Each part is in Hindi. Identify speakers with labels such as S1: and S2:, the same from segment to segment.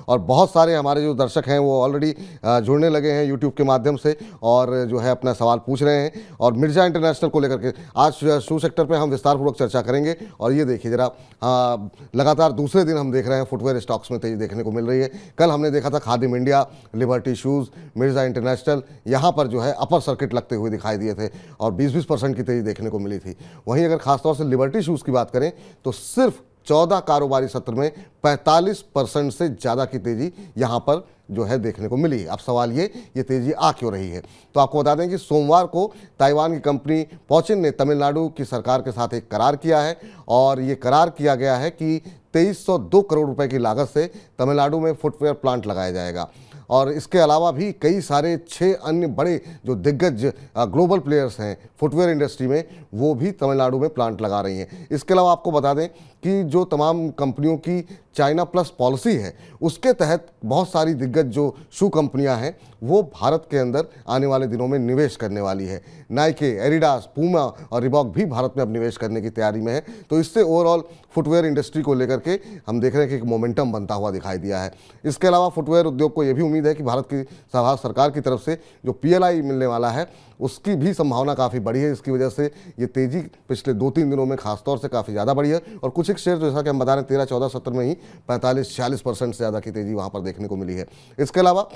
S1: और बहुत सारे हमारे जो दर्शक हैं वो ऑलरेडी जुड़ने लगे हैं यूट्यूब के माध्यम से और जो है अपना सवाल पूछ रहे हैं। और मिर्जा इंटरनेशनल को लेकर के आज शू सेक्टर पे हम विस्तारपूर्वक चर्चा करेंगे। और ये देखिए जरा, लगातार दूसरे दिन हम देख रहे हैं फुटवेयर स्टॉक्स में तेजी देखने को मिल रही है। कल हमने देखा था Khadim India, liberty shoes, Mirza international, यहाँ पर जो है अपर सर्किट लगते हुए दिखाई दिए थे और 20-20% की तेजी देखने को मिली थी। वहीं अगर खासतौर से लिबर्टी शूज़ की बात करें तो सिर्फ 14 कारोबारी सत्र में 45% से ज़्यादा की तेजी यहाँ पर जो है देखने को मिली। अब सवाल ये तेजी आ क्यों रही है? तो आपको बता दें कि सोमवार को ताइवान की कंपनी पॉचिन ने तमिलनाडु की सरकार के साथ एक करार किया है और ये करार किया गया है कि 2302 करोड़ रुपए की लागत से तमिलनाडु में फुटवेयर प्लांट लगाया जाएगा। और इसके अलावा भी कई सारे 6 अन्य बड़े जो दिग्गज ग्लोबल प्लेयर्स हैं फुटवेयर इंडस्ट्री में, वो भी तमिलनाडु में प्लांट लगा रही हैं। इसके अलावा आपको बता दें कि जो तमाम कंपनियों की चाइना प्लस पॉलिसी है उसके तहत बहुत सारी दिग्गज जो शू कंपनियां हैं वो भारत के अंदर आने वाले दिनों में निवेश करने वाली है। नाइके, एडिडास, पूमा और रिबॉक भी भारत में अब निवेश करने की तैयारी में है। तो इससे ओवरऑल फुटवेयर इंडस्ट्री को लेकर के हम देख रहे हैं कि एक मोमेंटम बनता हुआ दिखाई दिया है। इसके अलावा फुटवेयर उद्योग को यह भी उम्मीद है कि भारत की सरकार की तरफ से जो PLI मिलने वाला है उसकी भी संभावना काफ़ी बड़ी है। इसकी वजह से ये तेज़ी पिछले 2-3 दिनों में खासतौर से काफ़ी ज़्यादा बढ़ी है और कुछ एक शेयर जैसा कि हम बता रहे हैं 13-14 सत्र में ही 45-46% से ज़्यादा की तेज़ी वहाँ पर देखने को मिली है। इसके अलावा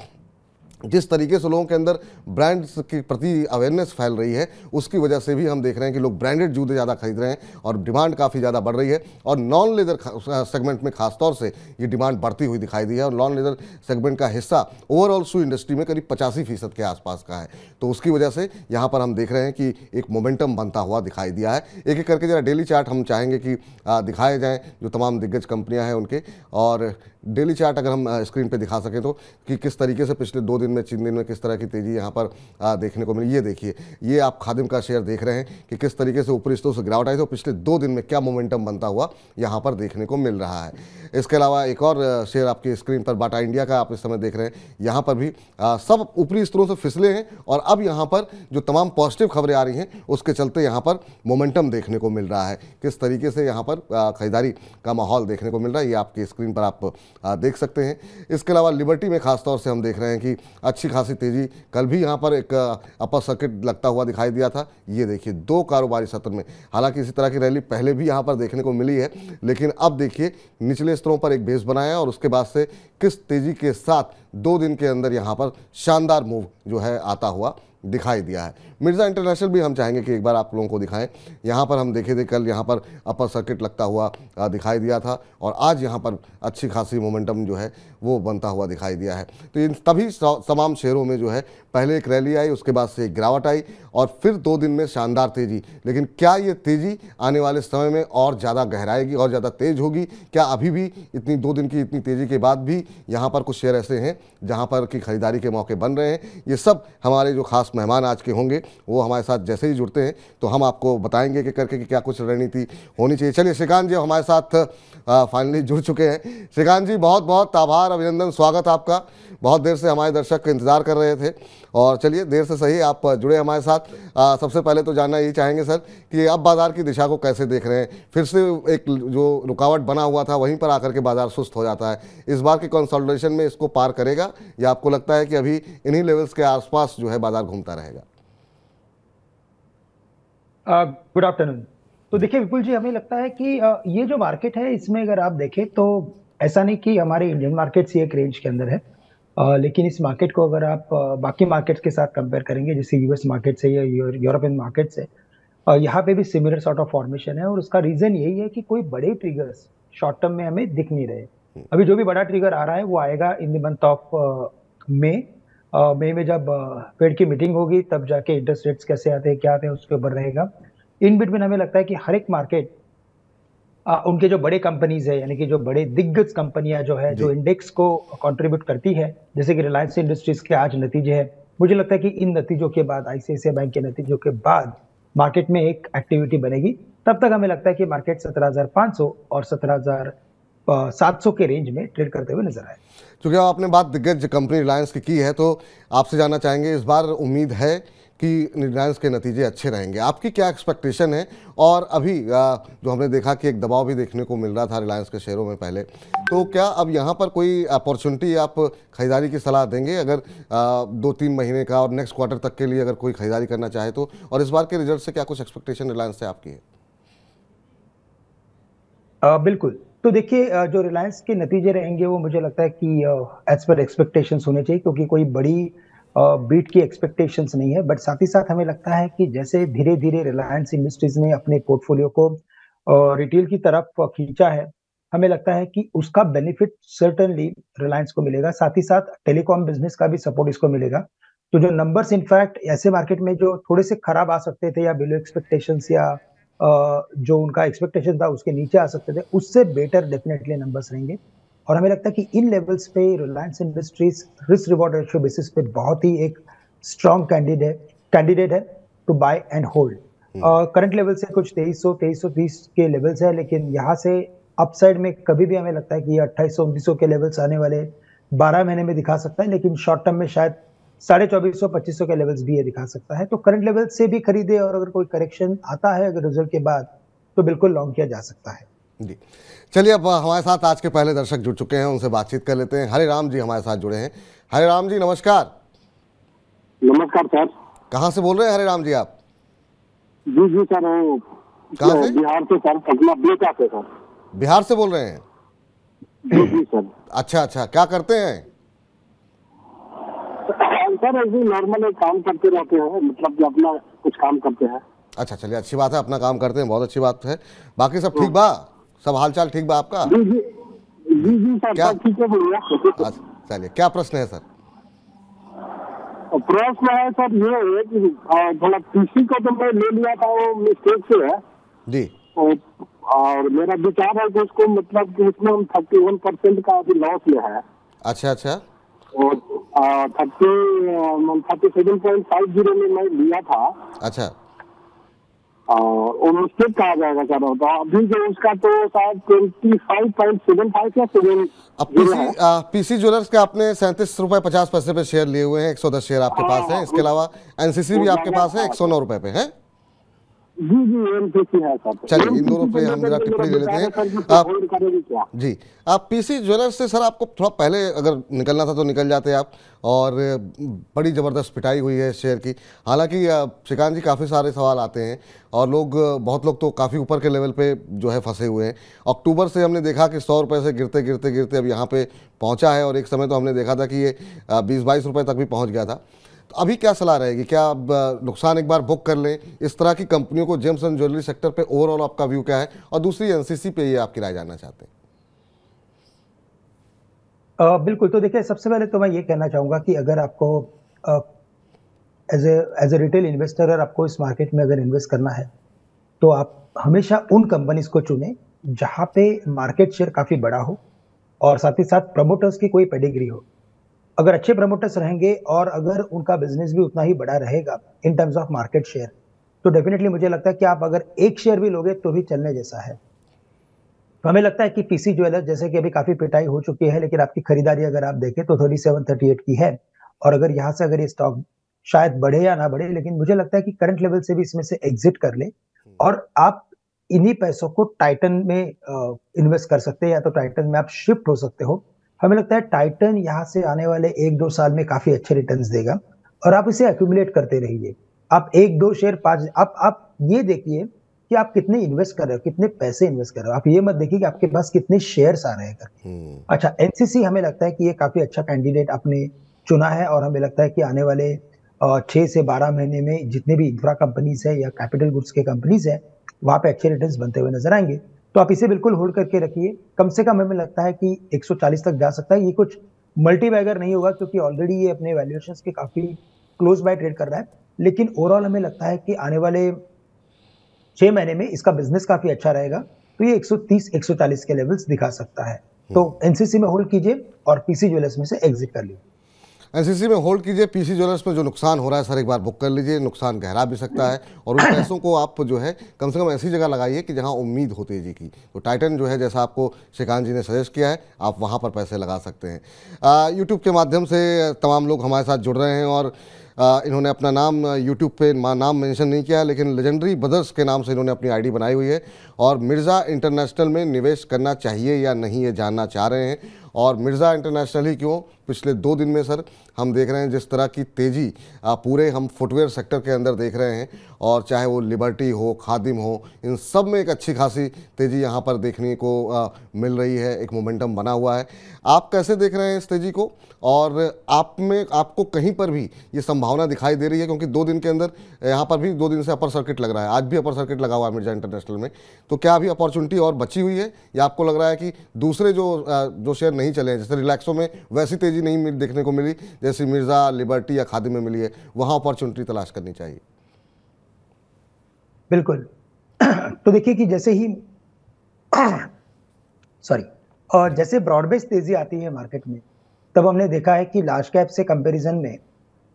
S1: जिस तरीके से लोगों के अंदर ब्रांड्स के प्रति अवेयरनेस फैल रही है उसकी वजह से भी हम देख रहे हैं कि लोग ब्रांडेड जूते ज़्यादा खरीद रहे हैं और डिमांड काफ़ी ज़्यादा बढ़ रही है। और नॉन लेदर सेगमेंट में खासतौर से ये डिमांड बढ़ती हुई दिखाई दी है और नॉन लेदर सेगमेंट का हिस्सा ओवरऑल शू इंडस्ट्री में करीब 85% के आसपास का है। तो उसकी वजह से यहाँ पर हम देख रहे हैं कि एक मोमेंटम बनता हुआ दिखाई दिया है। एक एक करके जरा डेली चार्ट हम चाहेंगे कि दिखाए जाएँ जो तमाम दिग्गज कंपनियाँ हैं उनके, और डेली चार्ट अगर हम स्क्रीन पे दिखा सकें तो कि किस तरीके से पिछले 2 दिन में 3 दिन में किस तरह की तेज़ी यहाँ पर देखने को मिली। ये देखिए, ये आप खादिम का शेयर देख रहे हैं कि किस तरीके से ऊपरी स्तरों से गिरावट आई थी, पिछले 2 दिन में क्या मोमेंटम बनता हुआ यहाँ पर देखने को मिल रहा है। इसके अलावा एक और शेयर आपकी स्क्रीन पर बाटा इंडिया का आप इस समय देख रहे हैं, यहाँ पर भी सब ऊपरी स्तरों से फिसले हैं और अब यहाँ पर जो तमाम पॉजिटिव खबरें आ रही हैं उसके चलते यहाँ पर मोमेंटम देखने को मिल रहा है। किस तरीके से यहाँ पर खरीदारी का माहौल देखने को मिल रहा है ये आपकी स्क्रीन पर आप देख सकते हैं। इसके अलावा लिबर्टी में खासतौर से हम देख रहे हैं कि अच्छी खासी तेज़ी, कल भी यहाँ पर एक अपर सर्किट लगता हुआ दिखाई दिया था। ये देखिए 2 कारोबारी सत्र में, हालांकि इसी तरह की रैली पहले भी यहाँ पर देखने को मिली है, लेकिन अब देखिए निचले स्तरों पर एक बेस बनाया और उसके बाद से किस तेज़ी के साथ 2 दिन के अंदर यहाँ पर शानदार मूव जो है आता हुआ दिखाई दिया है। मिर्जा इंटरनेशनल भी हम चाहेंगे कि एक बार आप लोगों को दिखाएं। यहाँ पर हम देखे थे कल यहाँ पर अपर सर्किट लगता हुआ दिखाई दिया था और आज यहाँ पर अच्छी खासी मोमेंटम जो है वो बनता हुआ दिखाई दिया है। तो इन तभी तमाम शेयरों में जो है पहले एक रैली आई, उसके बाद से एक गिरावट आई और फिर 2 दिन में शानदार तेज़ी। लेकिन क्या ये तेज़ी आने वाले समय में और ज़्यादा गहराएगी और ज़्यादा तेज़ होगी? क्या अभी भी इतनी 2 दिन की इतनी तेज़ी के बाद भी यहाँ पर कुछ शेयर ऐसे हैं जहाँ पर की खरीदारी के मौके बन रहे हैं? ये सब हमारे जो खास मेहमान आज के होंगे वो हमारे साथ जैसे ही जुड़ते हैं तो हम आपको बताएंगे कि करके कि क्या कुछ रणनीति होनी चाहिए। चलिए श्रीकांत जी हमारे साथ फाइनली जुड़ चुके हैं। श्रीकांत जी बहुत बहुत आभार, अभिनंदन, स्वागत आपका। बहुत देर से हमारे दर्शक इंतजार कर रहे थे और चलिए देर से सही आप जुड़े हमारे साथ। सबसे पहले तो जानना ये चाहेंगे सर कि अब बाजार की दिशा को कैसे देख रहे हैं? फिर से एक जो रुकावट बना हुआ था वहीं पर आकर के बाजार सुस्त हो जाता है, इस बार की कंसोलिडेशन में इसको पार करेगा या आपको लगता है कि अभी इन्हीं लेवल्स के आसपास जो है बाजार घूमता रहेगा?
S2: Good afternoon. तो देखिए विपुल जी, हमें लगता है कि ये जो मार्केट है इसमें अगर आप देखें तो ऐसा नहीं कि हमारे इंडियन मार्केट से एक रेंज के अंदर है, लेकिन इस मार्केट को अगर आप बाकी मार्केट्स के साथ कंपेयर करेंगे जैसे यूएस मार्केट से या यूरोपियन मार्केट से, यहाँ पे भी सिमिलर सॉर्ट ऑफ फॉर्मेशन है और उसका रीजन यही है कि कोई बड़े ट्रिगर्स शॉर्ट टर्म में हमें दिख नहीं रहे। अभी जो भी बड़ा ट्रिगर आ रहा है वो आएगा in the month of May में जब फेड की मीटिंग होगी तब जाके इंटरेस्ट रेट्स कैसे आते हैं क्या आते हैं उसके ऊपर रहेगा। इन बिटवीन हमें लगता है कि हर एक मार्केट उनके जो बड़े कंपनीज है यानी कि जो बड़े दिग्गज कंपनियां जो है जो इंडेक्स को कंट्रीब्यूट करती है, जैसे कि रिलायंस इंडस्ट्रीज के आज नतीजे हैं, मुझे लगता है कि इन नतीजों के बाद आईसीआईसीआई बैंक के नतीजों के बाद मार्केट में एक एक्टिविटी बनेगी। तब तक हमें लगता है कि मार्केट 17,500 और 17,700 के रेंज में ट्रेड करते हुए नजर आए।
S1: क्योंकि आपने बात दिग्गज कंपनी रिलायंस की है तो आपसे जानना चाहेंगे इस बार उम्मीद है कि रिलायंस के नतीजे अच्छे रहेंगे। आपकी क्या एक्सपेक्टेशन है? और अभी जो हमने देखा कि एक दबाव भी देखने को मिल रहा था रिलायंस के शेयरों में पहले, तो क्या अब यहाँ पर कोई अपॉर्चुनिटी आप खरीदारी की सलाह देंगे अगर 2-3 महीने का और नेक्स्ट क्वार्टर तक के लिए अगर कोई खरीदारी करना चाहे तो? और इस बार के रिजल्ट से क्या कुछ एक्सपेक्टेशन रिलायंस से आपकी है?
S2: बिल्कुल। तो देखिए, जो रिलायंस के नतीजे रहेंगे वो मुझे लगता है कि एज पर एक्सपेक्टेशंस होने चाहिए, क्योंकि कोई बड़ी बीट की एक्सपेक्टेशंस नहीं है। बट साथ ही साथ हमें लगता है कि जैसे धीरे-धीरे रिलायंस इंडस्ट्रीज ने अपने पोर्टफोलियो को रिटेल की तरफ खींचा है, हमें लगता है कि उसका बेनिफिट सर्टेनली रिलायंस को मिलेगा। साथ ही साथ टेलीकॉम बिज़नेस का भी सपोर्ट इसको मिलेगा। तो जो नंबर्स इनफैक्ट ऐसे मार्केट में जो थोड़े से खराब आ सकते थे या बिलो एक्सपेक्टेशंस या जो उनका एक्सपेक्टेशन था उसके नीचे आ सकते थे, उससे बेटर डेफिनेटली नंबर्स रहेंगे। और हमें लगता है कि इन लेवल्स पे Reliance Industries risk reward ratio basis पे बहुत ही एक स्ट्रॉन्ग कैंडिडेट है to buy and hold. Current level से कुछ 2300-2330 के लेवल्स है, लेकिन यहाँ से अपसाइड में कभी भी हमें लगता है कि 2800-2900 के लेवल्स आने वाले 12 महीने में दिखा सकता है, लेकिन शॉर्ट टर्म में शायद 2450-2500 के लेवल्स भी ये दिखा सकता है। तो करंट लेवल से भी खरीदे, और अगर कोई करेक्शन आता है अगर रिजल्ट के बाद, तो बिल्कुल लॉन्ग किया जा सकता है।
S1: जी, चलिए, अब हमारे साथ आज के पहले दर्शक जुड़ चुके हैं, उनसे बातचीत कर लेते हैं। हरे राम जी हमारे साथ जुड़े हैं। हरे राम जी नमस्कार।
S3: नमस्कार सर।
S1: कहाँ से बोल रहे हैं हरे राम जी आप?
S3: जी जी सर,
S1: कहाँ से?
S3: बिहार से सर, पटना बेटा से सर।
S1: बिहार से बोल रहे हैं?
S3: जी जी सर।
S1: अच्छा अच्छा, क्या करते हैं?
S3: सर ऐसे नॉर्मल काम करते रहते हैं, मतलब कि अपना कुछ काम करते हैं।
S1: अच्छा, चलिए, अच्छी बात है, अपना काम करते हैं, बहुत अच्छी बात है। बाकी सब ठीक बा? सब हालचाल ठीक बा आपका?
S3: जी जी जी जी सर,
S1: क्या?
S3: सब ठीक है, बढ़िया।
S1: चलिए, क्या प्रश्न है सर?
S3: प्रश्न है सर ये है कि थोड़ा पीसी को तो मैं ले लिया था, वो मिस्टेक से है
S1: जी।
S3: और मेरा विचार है कि उसको, मतलब कि उसमें हम 31% का अभी लॉस लिया है।
S1: अच्छा अच्छा।
S3: और 37.50 में मैं लिया था।
S1: अच्छा,
S3: और वो मिस्टेक कहा जाएगा सर, तो अभी जो उसका तो शायद 25.75 या 7
S1: अब पीसी ज्वेलर्स के आपने 37 रुपए 50 पैसे पे शेयर लिए हुए हैं, 110 शेयर आपके पास है। इसके अलावा एनसीसी भी आपके पास है 109 रुपए पे है।
S3: जी जी, एनसीसी है सर।
S1: चलिए, इन दोनों पे हम जरा टिप्पणी ले लेते हैं। जी, आप पीसी ज्वेलर्स से सर आपको थोड़ा पहले अगर निकलना था तो निकल जाते आप, और बड़ी ज़बरदस्त पिटाई हुई है शेयर की। हालांकि श्रीकांत जी, काफ़ी सारे सवाल आते हैं और बहुत लोग तो काफ़ी ऊपर के लेवल पे जो है फंसे हुए हैं। अक्टूबर से हमने देखा कि 100 रुपये से गिरते गिरते गिरते अब यहाँ पे पहुँचा है, और एक समय तो हमने देखा था कि ये 20-22 रुपये तक भी पहुँच गया था। तो अभी क्या सलाह रहेगी? क्या अब नुकसान एक बार बुक कर लें इस तरह की कंपनियों को? जेम्स एंड ज्वेलरी सेक्टर पे ओवरऑल आपका व्यू क्या है? और दूसरी एनसीसी पे ये आपकी राय जानना चाहते हैं।
S2: बिल्कुल। तो देखिए, सबसे पहले तो मैं ये कहना चाहूँगा कि अगर आपको एज ए रिटेल इन्वेस्टर अगर आपको इस मार्केट में अगर इन्वेस्ट करना है, तो आप हमेशा उन कंपनीज को चुनें जहाँ पे मार्केट शेयर काफ़ी बड़ा हो और साथ ही साथ प्रमोटर्स की कोई पेडिग्री हो। अगर अच्छे प्रमोटर्स रहेंगे और अगर उनका बिजनेस भी उतना ही बड़ा रहेगा in terms of market share, तो डेफिनेटली मुझे लगता है कि आप अगर एक शेयर भी लोगे तो भी चलने जैसा है। तो हमें लगता है कि पीसी ज्वेलर्स, जैसे कि अभी काफी पिटाई हो चुकी है, लेकिन आपकी खरीदारी अगर आप देखें तो 37-38 की है, और अगर यहाँ से अगर ये स्टॉक शायद बढ़े या ना बढ़े, लेकिन मुझे लगता है कि करंट लेवल से भी इसमें से एग्जिट कर ले और आप इन्हीं पैसों को टाइटन में इन्वेस्ट कर सकते हैं, या तो टाइटन में आप शिफ्ट हो सकते हो। हमें लगता है टाइटन यहाँ से आने वाले 1-2 साल में काफी अच्छे रिटर्न्स देगा, और आप इसे एक्यूमुलेट करते रहिए। आप 1-2 शेयर 5, आप ये देखिए कि आप कितने इन्वेस्ट कर रहे हो, कितने पैसे इन्वेस्ट कर रहे हो। आप ये मत देखिए कि आपके पास कितने शेयर्स आ रहे हैं करके। अच्छा, एनसीसी हमें लगता है कि ये काफी अच्छा कैंडिडेट आपने चुना है, और हमें लगता है कि आने वाले 6 से 12 महीने में जितने भी इंफ्रा कंपनीज है या कैपिटल गुड्स के कंपनीज है, वहां पे अच्छे रिटर्न्स बनते हुए नजर आएंगे। तो आप इसे बिल्कुल होल्ड करके रखिए। कम से कम हमें लगता है कि 140 तक जा सकता है। ये कुछ मल्टी बैगर नहीं होगा, क्योंकि ऑलरेडी ये अपने वैल्यूएशंस के काफी क्लोज बाय ट्रेड कर रहा है, लेकिन ओवरऑल हमें लगता है कि आने वाले 6 महीने में इसका बिजनेस काफी अच्छा रहेगा। तो ये 130-140 के लेवल्स दिखा सकता है। तो एनसीसी में होल्ड कीजिए और पीसी ज्वेलर्स में से एग्जिट कर लीजिए।
S1: एनसीसी में होल्ड कीजिए, पीसी ज्वेलर्स में जो नुकसान हो रहा है सर एक बार बुक कर लीजिए। नुकसान गहरा भी सकता है, और उन पैसों को आप जो है कम से कम ऐसी जगह लगाइए कि जहां उम्मीद हो तेजी की। तो टाइटन जो है, जैसा आपको श्रीकांत जी ने सजेस्ट किया है, आप वहां पर पैसे लगा सकते हैं। यूट्यूब के माध्यम से तमाम लोग हमारे साथ जुड़ रहे हैं, और इन्होंने अपना नाम यूट्यूब पे नाम मेंशन नहीं किया है, लेकिन लेजेंडरी ब्रदर्स के नाम से इन्होंने अपनी आईडी बनाई हुई है और मिर्ज़ा इंटरनेशनल में निवेश करना चाहिए या नहीं ये जानना चाह रहे हैं। और मिर्ज़ा इंटरनेशनल ही क्यों, पिछले 2 दिन में सर हम देख रहे हैं जिस तरह की तेज़ी पूरे हम फुटवेयर सेक्टर के अंदर देख रहे हैं, और चाहे वो लिबर्टी हो, खादिम हो, इन सब में एक अच्छी खासी तेज़ी यहाँ पर देखने को मिल रही है, एक मोमेंटम बना हुआ है। आप कैसे देख रहे हैं इस तेज़ी को, और आपको कहीं पर भी ये संभावना दिखाई दे रही है, क्योंकि 2 दिन के अंदर यहाँ पर भी 2 दिन से अपर सर्किट लग रहा है, आज भी अपर सर्किट लगा हुआ है मिर्ज़ा इंटरनेशनल में, तो क्या अभी अपॉर्चुनिटी और बची हुई है, या आपको लग रहा है कि दूसरे जो शेयर नहीं चले हैं, जैसे रिलैक्सो में वैसी तेज़ी नहीं देखने को मिली जैसी मिर्ज़ा, लिबर्टी या खादिम में मिली है, वहाँ अपॉर्चुनिटी तलाश करनी चाहिए?
S2: बिल्कुल। तो देखिए कि जैसे ही सॉरी और जैसे ब्रॉड बेस्ड तेजी आती है मार्केट में, तब हमने देखा है कि लार्ज कैप से कंपैरिजन में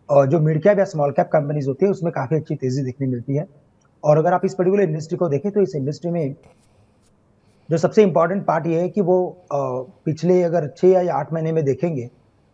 S2: और जो मिड कैप या स्मॉल कैप कंपनीज होती है उसमें काफी अच्छी तेजी देखने मिलती है। और अगर आप इस पर्टिकुलर इंडस्ट्री को देखें तो इस इंडस्ट्री में जो सबसे इंपॉर्टेंट पार्ट ये है कि वो पिछले अगर 6 या 8 महीने में देखेंगे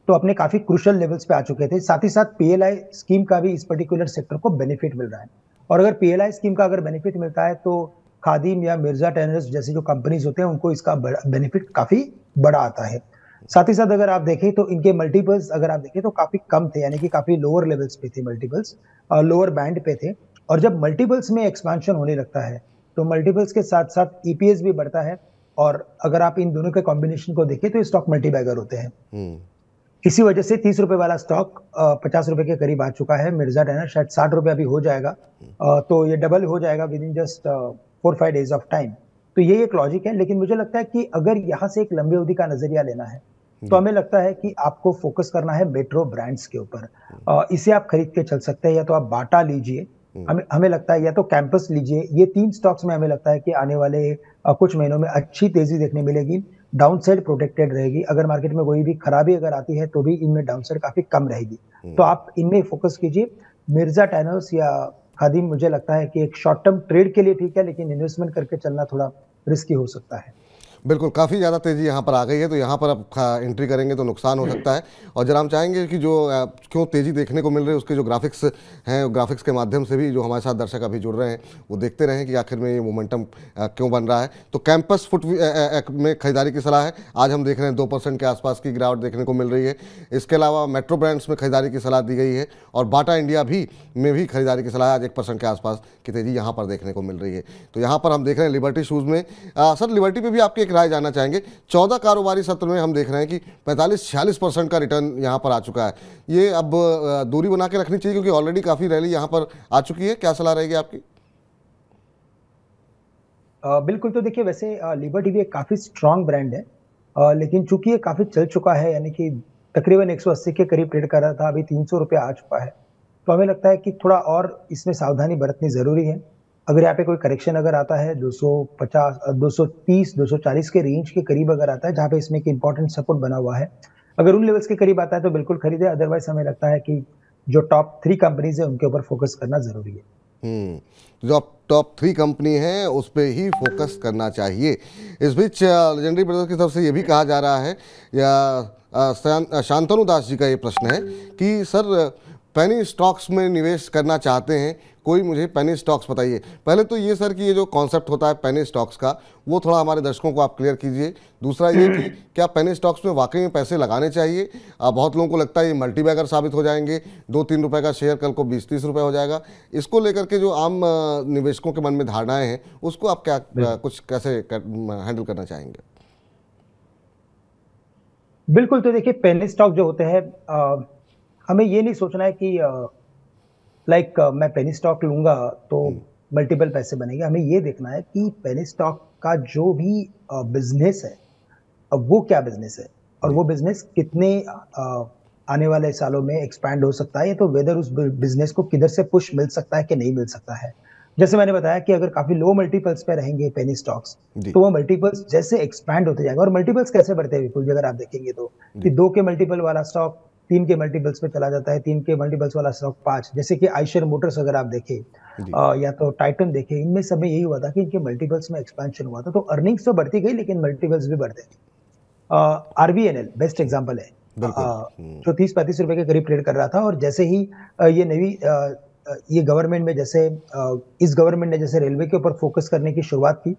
S2: तो अपने काफी क्रूशियल लेवल्स पे आ चुके थे। साथ ही साथ पीएलआई स्कीम का भी इस पर्टिकुलर सेक्टर को बेनिफिट मिल रहा है, और अगर पीएलआई स्कीम का अगर बेनिफिट मिलता है तो खादिम या मिर्जा टेनर्स जैसे जो कंपनीज होते हैं उनको इसका बेनिफिट काफी बड़ा आता है। साथ ही साथ अगर आप देखें तो इनके मल्टीपल्स अगर आप देखें तो काफी कम थे, यानी कि काफी लोअर लेवल्स पे थे मल्टीपल्स, लोअर बैंड पे थे। और जब मल्टीपल्स में एक्सपेंशन होने लगता है तो मल्टीपल्स के साथ साथ ईपीएस भी बढ़ता है, और अगर आप इन दोनों के कॉम्बिनेशन को देखें तो स्टॉक मल्टीबैगर होते हैं। इसी वजह से 30 रुपए वाला स्टॉक 50 रुपए के करीब आ चुका है। मिर्जा टेनर शायद 60 रुपए अभी हो जाएगा, तो ये डबल हो जाएगा with in just 4-5 days of time. तो ये एक लॉजिक है, लेकिन मुझे लगता है कि अगर यहाँ से एक लंबी अवधि का नजरिया लेना है तो हमें लगता है कि आपको फोकस करना है मेट्रो ब्रांड्स के ऊपर। इसे आप खरीद के चल सकते हैं, या तो आप बाटा लीजिए, हमें लगता है, या तो कैंपस लीजिए। ये 3 स्टॉक्स में हमें लगता है कि आने वाले कुछ महीनों में अच्छी तेजी देखने मिलेगी, डाउनसाइड प्रोटेक्टेड रहेगी। अगर मार्केट में कोई भी खराबी अगर आती है तो भी इनमें डाउनसाइड काफी कम रहेगी, तो आप इनमें फोकस कीजिए। मिर्जा टेनर्स या खादिम मुझे लगता है कि एक शॉर्ट टर्म ट्रेड के लिए ठीक है, लेकिन इन्वेस्टमेंट करके चलना थोड़ा रिस्की हो सकता है।
S1: बिल्कुल, काफ़ी ज़्यादा तेज़ी यहाँ पर आ गई है, तो यहाँ पर अब एंट्री करेंगे तो नुकसान हो सकता है। और जरा हम चाहेंगे कि जो क्यों तेज़ी देखने को मिल रही है उसके जो ग्राफिक्स हैं, ग्राफिक्स के माध्यम से भी जो हमारे साथ दर्शक अभी जुड़ रहे हैं वो देखते रहें कि आखिर में ये मोमेंटम क्यों बन रहा है। तो कैंपस फुट में खरीदारी की सलाह है, आज हम देख रहे हैं 2% के आसपास की गिरावट देखने को मिल रही है। इसके अलावा मेट्रो ब्रांड्स में खरीदारी की सलाह दी गई है, और बाटा इंडिया में भी खरीदारी की सलाह है, आज 1% के आसपास की तेज़ी यहाँ पर देखने को मिल रही है। तो यहाँ पर हम देख रहे हैं लिबर्टी शूज़ में, सर लिबर्टी पर भी आपकी एक राय जानना चाहेंगे। 14 कारोबारी सत्र में हम देख रहे हैं कि 45-46% का रिटर्न यहां पर आ चुका है। ये अब दूरी बना के रखनी चाहिए, क्योंकि ऑलरेडी काफी रैली यहां पर आ चुकी है, क्या सलाह रहेगी आपकी?
S2: बिल्कुल। तो देखिए वैसे लिबर्टी भी एक काफी स्ट्रांग ब्रांड है, लेकिन चूंकि ये काफी चल चुका है, यानी कि तकरीबन 180 के करीब ट्रेड कर रहा था, अभी 300 रुपये आ चुका है, तो हमें लगता है कि थोड़ा और इसमें सावधानी बरतनी जरूरी है। अगर यहाँ पे कोई करेक्शन अगर आता है 250, 230, 240 के रेंज के करीब अगर आता है, जहाँ पे इसमें एक इंपॉर्टेंट सपोर्ट बना हुआ है, अगर उन लेवल्स के करीब आता है तो बिल्कुल खरीदे। अदरवाइज हमें लगता है कि जो टॉप 3 कंपनीज है उनके ऊपर फोकस करना जरूरी है।
S1: जो टॉप 3 कंपनी है उस पर ही फोकस करना चाहिए। इस बीच लेजेंडरी ब्रदर्स की तरफ से ये भी कहा जा रहा है, या शांतनु दास जी का ये प्रश्न है कि सर पेनी स्टॉक्स में निवेश करना चाहते हैं, कोई मुझे पेनी स्टॉक्स बताइए। पहले तो ये सर कि ये जो कॉन्सेप्ट होता है पेनी स्टॉक्स का, वो थोड़ा हमारे दर्शकों को आप क्लियर कीजिए। दूसरा ये कि क्या पेनी स्टॉक्स में वाकई में पैसे लगाने चाहिए? बहुत लोगों को लगता है ये मल्टीबैगर साबित हो जाएंगे, 2-3 रुपए का शेयर कल को 20-30 रुपए हो जाएगा। इसको लेकर के जो आम निवेशकों के मन में धारणाएं हैं, उसको आप क्या कुछ कैसे हैंडल करना चाहेंगे?
S2: बिल्कुल। तो देखिए पेनी स्टॉक जो होते हैं, हमें ये नहीं सोचना है कि मैं पेनी स्टॉक लूंगा तो मल्टीपल पैसे बनेंगे। हमें ये देखना है कि पेनी स्टॉक का जो भी बिजनेस है, अब वो क्या बिजनेस है, और वो बिजनेस कितने आने वाले सालों में एक्सपैंड हो सकता है, तो वेदर उस बिजनेस को किधर से पुश मिल सकता है कि नहीं मिल सकता है। जैसे मैंने बताया कि अगर काफी लो मल्टीपल्स पे रहेंगे पेनी स्टॉक्स, तो वो मल्टीपल्स जैसे एक्सपैंड होते जाएंगे। और मल्टीपल्स कैसे बढ़ते हैं विपुल जी, अगर आप देखेंगे तो कि 2 के मल्टीपल वाला स्टॉक 3 के मल्टीपल्स पे चला जाता है, 3 के मल्टीपल्स वाला स्टॉक 5। जैसे कि आइशर मोटर्स अगर आप देखें, या तो टाइटन देखें, इनमें सब में यही हुआ था कि इनके मल्टीपल्स में एक्सपेंशन हुआ था। तो अर्निंग्स तो बढ़ती गई लेकिन मल्टीपल्स भी बढ़ते। आरबीएनएल बेस्ट एग्जांपल है
S1: बिल्कुल।
S2: जो 30-35 रुपए के करीब ट्रेड कर रहा था। और जैसे ही ये ये गवर्नमेंट में जैसे इस गवर्नमेंट ने जैसे रेलवे के ऊपर फोकस करने की शुरुआत की,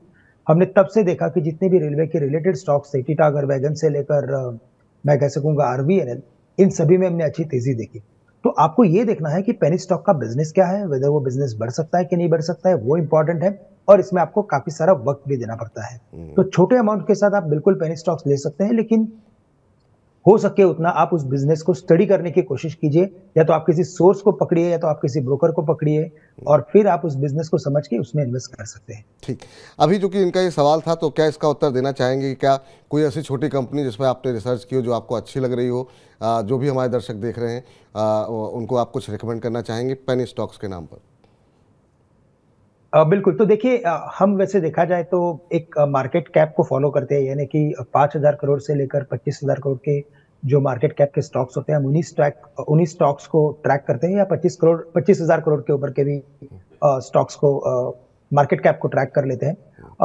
S2: हमने तब से देखा कि जितने भी रेलवे के रिलेटेड स्टॉक्स थे, टीटागढ़ वैगन से लेकर मैं कह सकूंगा आरवीएनएल, इन सभी में हमने अच्छी तेजी देखी। तो आपको ये देखना है कि पेनी स्टॉक का बिजनेस क्या है, वेदर वो बिजनेस बढ़ सकता है कि नहीं बढ़ सकता है, वो इंपॉर्टेंट है। और इसमें आपको काफी सारा वक्त भी देना पड़ता है। तो छोटे अमाउंट के साथ आप बिल्कुल पेनी स्टॉक्स ले सकते हैं, लेकिन हो सके उतना आप उस बिजनेस को स्टडी करने की कोशिश कीजिए। या तो आप किसी सोर्स को पकड़िए, या तो आप किसी ब्रोकर को पकड़िए, और फिर आप उस बिजनेस को समझ के उसमें इन्वेस्ट कर सकते हैं।
S1: ठीक। अभी जो कि इनका ये सवाल था, तो क्या इसका उत्तर देना चाहेंगे कि क्या कोई ऐसी छोटी कंपनी जिस पर आपने रिसर्च की हो, जो आपको अच्छी लग रही हो, जो भी हमारे दर्शक देख रहे हैं, उनको आप कुछ रिकमेंड करना चाहेंगे पेनी स्टॉक्स के नाम पर?
S2: बिल्कुल। तो देखिए, हम वैसे देखा जाए तो एक मार्केट कैप को फॉलो करते हैं, यानी कि 5,000 करोड़ से लेकर 25,000 करोड़ के जो मार्केट कैप के स्टॉक्स होते हैं, हम उन्हीं स्टॉक्स को ट्रैक करते हैं, या 25,000 करोड़ के ऊपर के भी स्टॉक्स को मार्केट कैप को ट्रैक कर लेते हैं।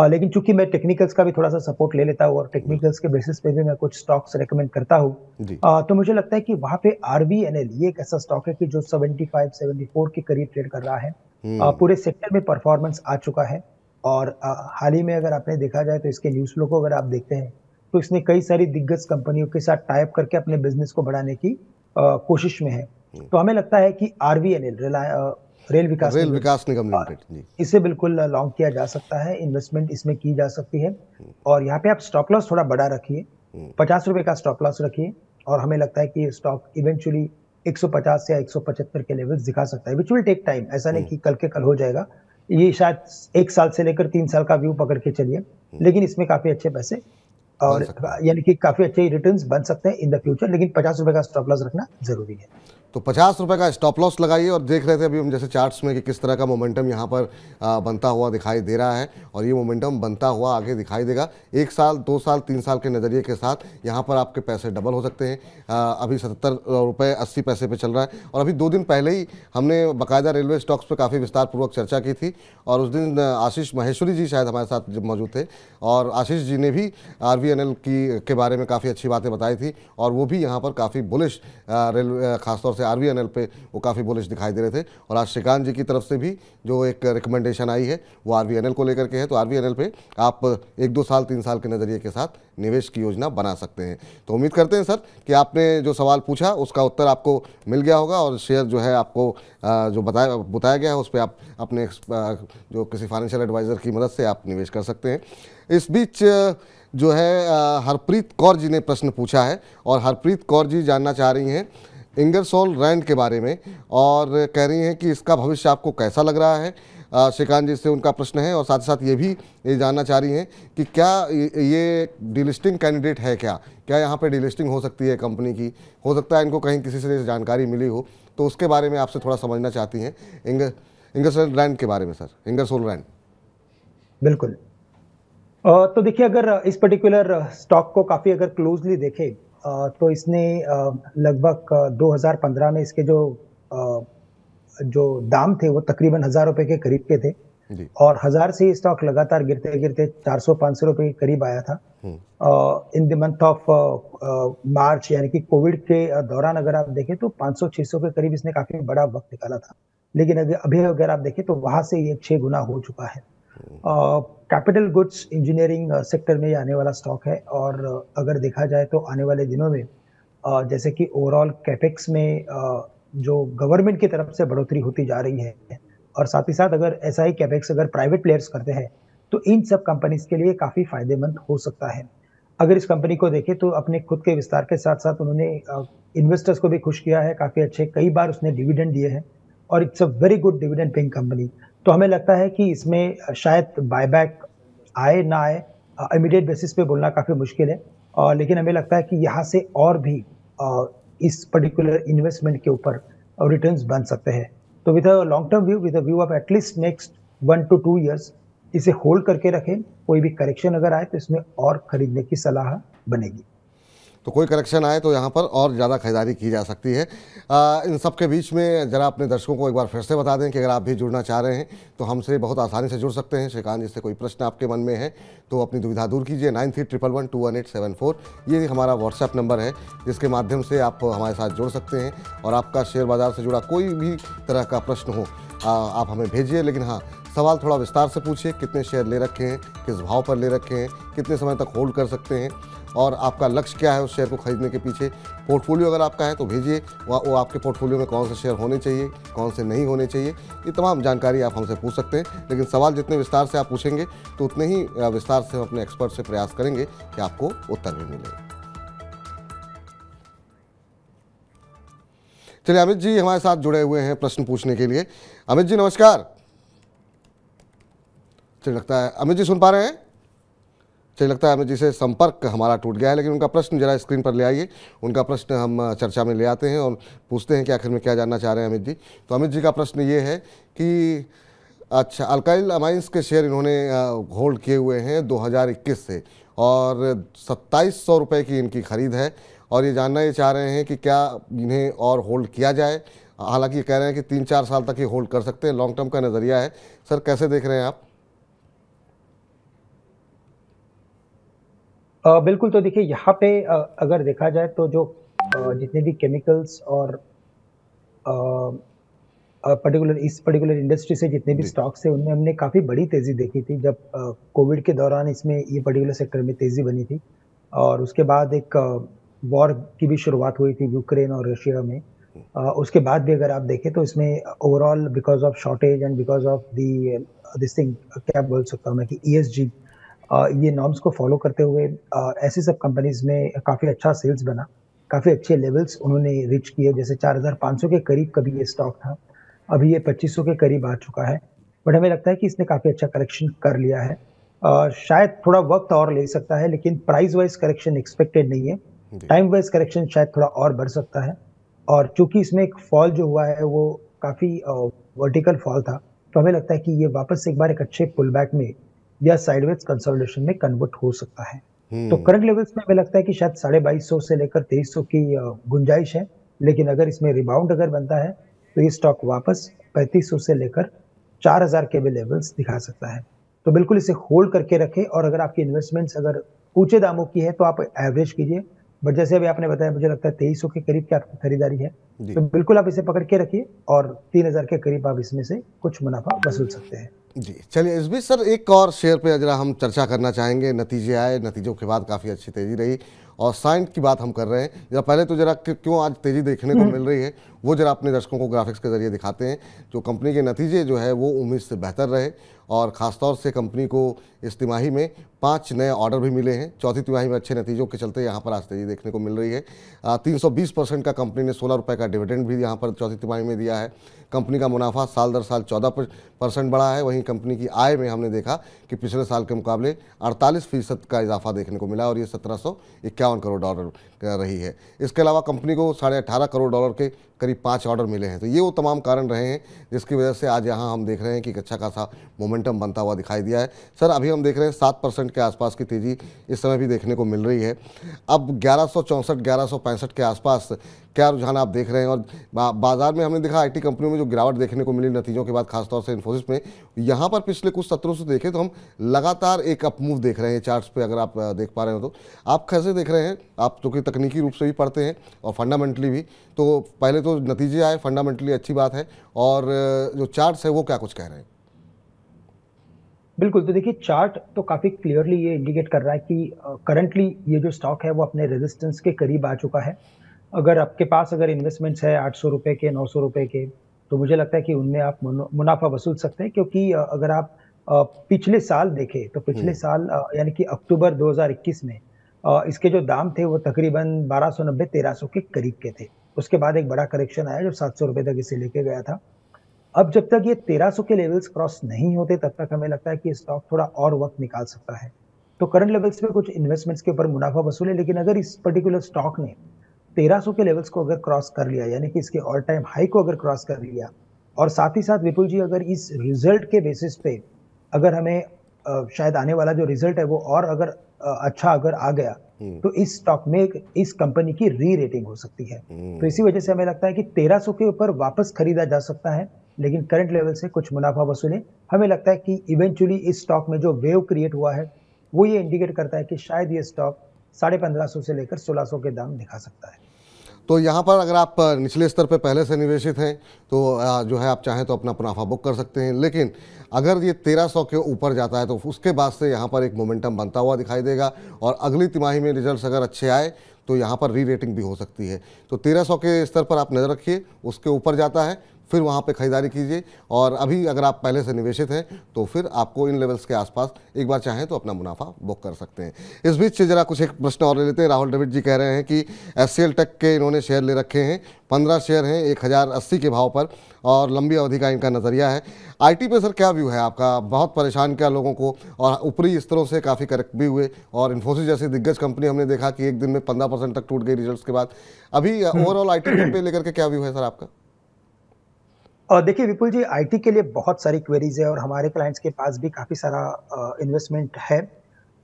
S2: लेकिन चूंकि मैं टेक्निकल्स का भी थोड़ा सा सपोर्ट ले लेता हूँ, और टेक्निकल्स के बेसिस पे भी मैं कुछ स्टॉक्स रेकमेंड करता हूँ,
S1: जी।
S2: तो मुझे लगता है कि वहां पे आरवीएनएल ये एक ऐसा स्टॉक है कि जो 75-74 के करीब ट्रेड कर रहा है। पूरे सेक्टर में परफॉर्मेंस आ चुका है। और हाल ही में अगर आपने देखा जाए तो इसके न्यूज़ फ्लो को अगर आप देखते हैं, तो इसने कई सारी दिग्गज कंपनियों के साथ टाई अप करके अपने बिजनेस को बढ़ाने की कोशिश में है। तो हमें लगता है कि आरवीएनएल रेल विकास
S1: रेल
S2: निगम,
S1: विकास निगम लिमिटेड, जी।
S2: इसे बिल्कुल लॉन्ग किया जा सकता है, इन्वेस्टमेंट इसमें की जा सकती है। और यहाँ पे आप स्टॉप लॉस थोड़ा बड़ा रखिए, 50 रुपए का स्टॉप लॉस रखिए, और हमें लगता है कि ये स्टॉक इवेंचुअली 150 या 175 के लेवल्स दिखा सकता है, विच विल टेक टाइम। ऐसा नहीं कि कल के कल हो जाएगा, ये शायद 1 साल से लेकर 3 साल का व्यू पकड़ के चलिए, लेकिन इसमें काफी अच्छे पैसे और यानी कि काफी अच्छे रिटर्न्स बन सकते हैं इन द फ्यूचर, लेकिन 50 रुपए का स्टॉप लॉस रखना जरूरी है।
S1: तो 50 रुपए का स्टॉप लॉस लगाइए। और देख रहे थे अभी हम जैसे चार्ट्स में कि किस तरह का मोमेंटम यहाँ पर बनता हुआ दिखाई दे रहा है, और ये मोमेंटम बनता हुआ आगे दिखाई देगा। 1 साल, 2 साल, 3 साल के नज़रिए के साथ यहाँ पर आपके पैसे डबल हो सकते हैं। अभी 77 रुपये 80 पैसे पे चल रहा है, और अभी 2 दिन पहले ही हमने बाकायदा रेलवे स्टॉक्स पर काफ़ी विस्तारपूर्वक चर्चा की थी, और उस दिन आशीष महेश्वरी जी शायद हमारे साथ जब मौजूद थे, और आशीष जी ने भी आरवीएनएल के बारे में काफ़ी अच्छी बातें बताई थी, और वो भी यहाँ पर काफ़ी बुलिश, रेलवे खासतौर से आरवीएनएल पे वो काफ़ी बुलिश दिखाई दे रहे थे। और आज श्रीकांत जी की तरफ से भी जो एक रिकमेंडेशन आई है वो आरवीएनएल को लेकर के है। तो आरवीएनएल पे आप 1-2 साल 3 साल के नज़रिए के साथ निवेश की योजना बना सकते हैं। तो उम्मीद करते हैं सर कि आपने जो सवाल पूछा उसका उत्तर आपको मिल गया होगा, और शेयर जो है आपको जो बताया गया है उस पर आप अपने जो किसी फाइनेंशियल एडवाइज़र की मदद से आप निवेश कर सकते हैं। इस बीच जो है हरप्रीत कौर जी ने प्रश्न पूछा है, और हरप्रीत कौर जी जानना चाह रही हैं इंगरसोल रैंड के बारे में, और कह रही हैं कि इसका भविष्य आपको कैसा लग रहा है। श्रीकांत जी से उनका प्रश्न है, और साथ ही साथ ये जानना चाह रही हैं कि क्या ये डीलिस्टिंग कैंडिडेट है, क्या यहाँ पे डीलिस्टिंग हो सकती है कंपनी की, हो सकता है इनको कहीं किसी से जानकारी मिली हो, तो उसके बारे में आपसे थोड़ा समझना चाहती हैं इंगरसोल रैंड के बारे में सर। इंगरसोल रैंड
S2: बिल्कुल। तो देखिए, अगर इस पर्टिकुलर स्टॉक को काफी अगर क्लोजली देखें, तो इसने लगभग 2015 में इसके जो दाम थे वो तकरीबन 1,000 रुपए के करीब के थे, और 1,000 से स्टॉक लगातार गिरते गिरते 400-500 रुपए के करीब आया था। इन द मंथ ऑफ मार्च, यानी कि कोविड के दौरान अगर आप देखें तो 500-600 के करीब इसने काफी बड़ा वक्त निकाला था, लेकिन अभी अगर आप देखें तो वहां से ये 6 गुना हो चुका है। कैपिटल गुड्स इंजीनियरिंग सेक्टर में ये आने वाला स्टॉक है, और अगर देखा जाए तो आने वाले दिनों में जैसे कि ओवरऑल कैपेक्स में जो गवर्नमेंट की तरफ से बढ़ोतरी होती जा रही है, और साथ ही साथ अगर ऐसा ही कैपेक्स अगर प्राइवेट प्लेयर्स करते हैं, तो इन सब कंपनीज के लिए काफी फायदेमंद हो सकता है। अगर इस कंपनी को देखें तो अपने खुद के विस्तार के साथ साथ उन्होंने इन्वेस्टर्स को भी खुश किया है, काफी अच्छे कई बार उसने डिविडेंड दिए हैं, और it's a very good dividend paying company. तो हमें लगता है कि इसमें शायद बायबैक आए ना आए, इमीडिएट बेसिस पे बोलना काफी मुश्किल है, लेकिन हमें लगता है कि यहाँ से और भी इस पर्टिकुलर इन्वेस्टमेंट के ऊपर रिटर्न्स बन सकते हैं। तो with a long term view, with a view of at least next 1 to 2 years, इसे होल्ड करके रखें। कोई भी करेक्शन अगर आए तो इसमें और खरीदने की सलाह बनेगी।
S1: तो कोई करेक्शन आए तो यहाँ पर और ज़्यादा खरीदारी की जा सकती है। इन सब के बीच में ज़रा अपने दर्शकों को एक बार फिर से बता दें कि अगर आप भी जुड़ना चाह रहे हैं तो हमसे बहुत आसानी से जुड़ सकते हैं। श्रीकांत जी से कोई प्रश्न आपके मन में है तो अपनी दुविधा दूर कीजिए। 9311121874 ये हमारा व्हाट्सएप नंबर है जिसके माध्यम से आप हमारे साथ जुड़ सकते हैं और आपका शेयर बाज़ार से जुड़ा कोई भी तरह का प्रश्न हो आप हमें भेजिए। लेकिन हाँ, सवाल थोड़ा विस्तार से पूछिए। कितने शेयर ले रखे हैं, किस भाव पर ले रखे हैं, कितने समय तक होल्ड कर सकते हैं और आपका लक्ष्य क्या है उस शेयर को खरीदने के पीछे। पोर्टफोलियो अगर आपका है तो भेजिए, वो आपके पोर्टफोलियो में कौन से शेयर होने चाहिए, कौन से नहीं होने चाहिए, ये तमाम जानकारी आप हमसे पूछ सकते हैं। लेकिन सवाल जितने विस्तार से आप पूछेंगे तो उतने ही विस्तार से हम अपने एक्सपर्ट से प्रयास करेंगे कि आपको उत्तर भी मिले। चलिए, अमित जी हमारे साथ जुड़े हुए हैं प्रश्न पूछने के लिए। अमित जी नमस्कार। चलिए, लगता है अमित जी सुन पा रहे हैं। चलिए, लगता है अमित जी से संपर्क हमारा टूट गया है, लेकिन उनका प्रश्न जरा स्क्रीन पर ले आइए। उनका प्रश्न हम चर्चा में ले आते हैं और पूछते हैं कि आखिर में क्या जानना चाह रहे हैं अमित जी। तो अमित जी का प्रश्न ये है कि अच्छा, अल्काइल अमाइंस के शेयर इन्होंने होल्ड किए हुए हैं 2021 से और 2700 रुपये की इनकी खरीद है और ये जानना ये चाह रहे हैं कि क्या इन्हें और होल्ड किया जाए। हालांकि ये कह रहे हैं कि 3-4 साल तक ये होल्ड कर सकते हैं, लॉन्ग टर्म का नज़रिया है। सर कैसे देख रहे हैं आप?
S2: बिल्कुल, तो देखिए यहाँ पे अगर देखा जाए तो जो जितने भी केमिकल्स और इस पर्टिकुलर इंडस्ट्री से जितने भी स्टॉक्स थे उनमें हमने काफ़ी बड़ी तेज़ी देखी थी जब कोविड के दौरान इसमें ये पर्टिकुलर सेक्टर में तेज़ी बनी थी और उसके बाद एक वॉर की भी शुरुआत हुई थी यूक्रेन और रशिया में। उसके बाद भी अगर आप देखें तो इसमें overall because of shortage and because of the this thing क्या बोल सकता हूँ मैं कि ESG ये नॉर्म्स को फॉलो करते हुए ऐसी सब कंपनीज में काफ़ी अच्छा सेल्स बना, काफ़ी अच्छे लेवल्स उन्होंने रीच किए। जैसे 4500 के करीब कभी ये स्टॉक था, अभी ये 2500 के करीब आ चुका है। बट हमें लगता है कि इसने काफ़ी अच्छा करेक्शन कर लिया है। शायद थोड़ा वक्त और ले सकता है, लेकिन प्राइस वाइज करेक्शन एक्सपेक्टेड नहीं है। टाइम वाइज करेक्शन शायद थोड़ा और बढ़ सकता है और चूंकि इसमें एक फॉल जो हुआ है वो काफ़ी वर्टिकल फॉल था, तो हमें लगता है कि ये वापस एक बार एक अच्छे पुल बैक में या साइडवेज कंसोलिडेशन में कन्वर्ट हो सकता है। तो करंट लेवल्स में हमें लगता है कि शायद 2250 से लेकर 2300 की गुंजाइश है, लेकिन अगर इसमें रिबाउंड अगर बनता है तो ये स्टॉक वापस 3500 से लेकर 4000 के भी लेवल्स दिखा सकता है। तो बिल्कुल इसे होल्ड करके रखें और अगर आपकी इन्वेस्टमेंट्स अगर ऊंचे दामों की है तो आप एवरेज कीजिए। बट जैसे अभी आपने बताया, मुझे लगता है 2300 के करीब की आपकी खरीदारी है, तो बिल्कुल आप इसे पकड़ के रखिए और 3000 के करीब आप इसमें से कुछ मुनाफा वसूल सकते हैं।
S1: जी चलिए, इस बीच सर एक और शेयर पे जरा हम चर्चा करना चाहेंगे। नतीजे आए, नतीजों के बाद काफ़ी अच्छी तेज़ी रही और साइंट की बात हम कर रहे हैं। जरा पहले तो जरा क्यों आज तेज़ी देखने को मिल रही है वो जरा अपने दर्शकों को ग्राफिक्स के जरिए दिखाते हैं। जो कंपनी के नतीजे जो है वो उम्मीद से बेहतर रहे और ख़ासतौर से कंपनी को इस तिमाही में 5 नए ऑर्डर भी मिले हैं। चौथी तिमाही में अच्छे नतीजों के चलते यहाँ पर आज तेज़ी देखने को मिल रही है। 320% का कंपनी ने 16 रुपये का डिविडेंड भी यहाँ पर चौथी तिमाही में दिया है। कंपनी का मुनाफा साल दर साल 14% बढ़ा है। वहीं कंपनी की आय में हमने देखा कि पिछले साल के मुकाबले 48% का इजाफा देखने को मिला और ये 1751 करोड़ डॉलर रही है। इसके अलावा कंपनी को 18.5 करोड़ डॉलर के करीब 5 ऑर्डर मिले हैं। तो ये वो तमाम कारण रहे हैं जिसकी वजह से आज यहाँ हम देख रहे हैं कि अच्छा खासा मोमेंटम बनता हुआ दिखाई दिया है। सर अभी हम देख रहे हैं 7% के आसपास की तेज़ी इस समय भी देखने को मिल रही है। अब 1164-1165 के आसपास क्या रुझान आप देख रहे हैं? और बाजार में हमने देखा आईटी कंपनियों में जो गिरावट देखने को मिली नतीजों के बाद, खासतौर से इन्फोसिस में, यहाँ पर पिछले कुछ सत्रों से देखें तो हम लगातार एक अपमूव देख रहे हैं चार्ट्स पे। अगर आप देख पा रहे हो तो आप कैसे देख रहे हैं? आप जो कि तकनीकी रूप से भी पढ़ते हैं और फंडामेंटली भी, तो पहले तो नतीजे आए, फंडामेंटली अच्छी बात है, और जो चार्ट्स है वो क्या कुछ कह रहे हैं?
S2: बिल्कुल, तो देखिए चार्ट तो काफ़ी क्लियरली ये इंडिकेट कर रहा है कि करंटली ये जो स्टॉक है वो अपने रेजिस्टेंस के करीब आ चुका है। अगर आपके पास अगर इन्वेस्टमेंट्स है 800 रुपये के, 900 रुपये के, तो मुझे लगता है कि उनमें आप मुनाफा वसूल सकते हैं, क्योंकि अगर आप पिछले साल देखें तो पिछले साल यानी कि अक्टूबर 2021 में इसके जो दाम थे वो तकरीबन 1290-1300 के करीब के थे। उसके बाद एक बड़ा करेक्शन आया जो 700 रुपये तक इसे लेके गया था। अब जब तक ये 1300 के लेवल्स क्रॉस नहीं होते तब तक हमें लगता है कि स्टॉक थोड़ा और वक्त निकाल सकता है। तो करंट लेवल्स पे कुछ इन्वेस्टमेंट्स के ऊपर मुनाफा वसूले, लेकिन अगर इस पर्टिकुलर स्टॉक ने 1300 के लेवल्स को अगर क्रॉस कर लिया, यानी कि इसके ऑल टाइम हाई को अगर क्रॉस कर लिया, और साथ ही साथ विपुल जी अगर इस रिजल्ट के बेसिस पे अगर हमें शायद आने वाला जो रिजल्ट है वो और अगर अच्छा अगर आ गया, तो इस स्टॉक में इस कंपनी की री रेटिंग हो सकती है। तो इसी वजह से हमें लगता है कि 1300 के ऊपर वापस खरीदा जा सकता है, लेकिन करंट लेवल से कुछ मुनाफा वसूलें। हमें लगता है कि इवेंचुअली इस स्टॉक में जो वेव क्रिएट हुआ है वो ये इंडिकेट करता है कि शायद ये स्टॉक 1550 से लेकर 1600 के दाम दिखा सकता है।
S1: तो यहाँ पर अगर आप निचले स्तर पे पहले से निवेशित हैं तो जो है आप चाहें तो अपना मुनाफा बुक कर सकते हैं, लेकिन अगर ये 1300 के ऊपर जाता है तो उसके बाद से यहाँ पर एक मोमेंटम बनता हुआ दिखाई देगा और अगली तिमाही में रिजल्ट्स अगर अच्छे आए तो यहाँ पर री रेटिंग भी हो सकती है। तो 1300 के स्तर पर आप नज़र रखिए, उसके ऊपर जाता है फिर वहाँ पे खरीदारी कीजिए, और अभी अगर आप पहले से निवेशित हैं तो फिर आपको इन लेवल्स के आसपास एक बार चाहें तो अपना मुनाफा बुक कर सकते हैं। इस बीच जरा कुछ एक प्रश्न और ले लेते हैं। राहुल द्रविड़ जी कह रहे हैं कि HCL टेक के इन्होंने शेयर ले रखे हैं, 15 शेयर हैं 1080 के भाव पर और लंबी अवधि का इनका नज़रिया है। IT पे सर क्या व्यू है आपका? बहुत परेशान किया लोगों को और ऊपरी स्तरों से काफ़ी करेक्ट भी हुए, और इन्फोसिस जैसी दिग्गज कंपनी हमने देखा कि एक दिन में 15% तक टूट गई रिजल्ट्स के बाद। अभी ओवरऑल IT पे लेकर के क्या व्यू है सर आपका?
S2: और देखिए विपुल जी, आईटी के लिए बहुत सारी क्वेरीज है और हमारे क्लाइंट्स के पास भी काफ़ी सारा इन्वेस्टमेंट है।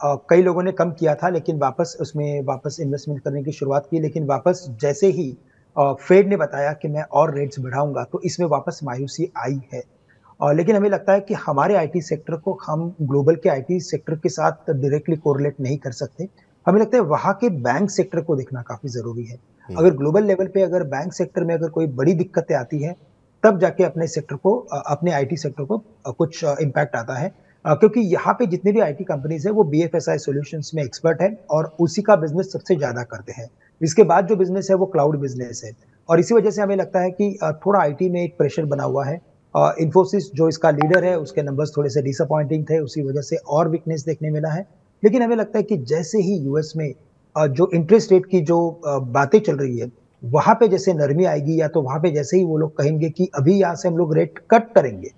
S2: कई लोगों ने कम किया था लेकिन वापस इन्वेस्टमेंट करने की शुरुआत की, लेकिन वापस जैसे ही फेड ने बताया कि मैं और रेट्स बढ़ाऊंगा तो इसमें वापस मायूसी आई है। लेकिन हमें लगता है कि हमारे आईटी सेक्टर को हम ग्लोबल के आईटी सेक्टर के साथ डायरेक्टली कोरिलेट नहीं कर सकते। हमें लगता है वहाँ के बैंक सेक्टर को देखना काफ़ी ज़रूरी है। अगर ग्लोबल लेवल पे अगर बैंक सेक्टर में अगर कोई बड़ी दिक्कतें आती है तब जाके अपने आईटी सेक्टर को कुछ इम्पैक्ट आता है, क्योंकि यहाँ पे जितने भी आईटी कंपनीज है वो BFSI सॉल्यूशंस में एक्सपर्ट है और उसी का बिजनेस सबसे ज्यादा करते हैं। इसके बाद जो बिजनेस है वो क्लाउड बिजनेस है, और इसी वजह से हमें लगता है कि थोड़ा आईटी में एक प्रेशर बना हुआ है। इन्फोसिस जो इसका लीडर है उसके नंबर्स थोड़े से डिसअपॉइंटिंग थे, उसी वजह से और वीकनेस देखने मिला है। लेकिन हमें लगता है कि जैसे ही यूएस में जो इंटरेस्ट रेट की जो बातें चल रही है वहां पे जैसे नरमी आएगी, या तो वहां पे जैसे ही वो लोग कहेंगे कि अभी यहाँ से हम लोग रेट कट करेंगे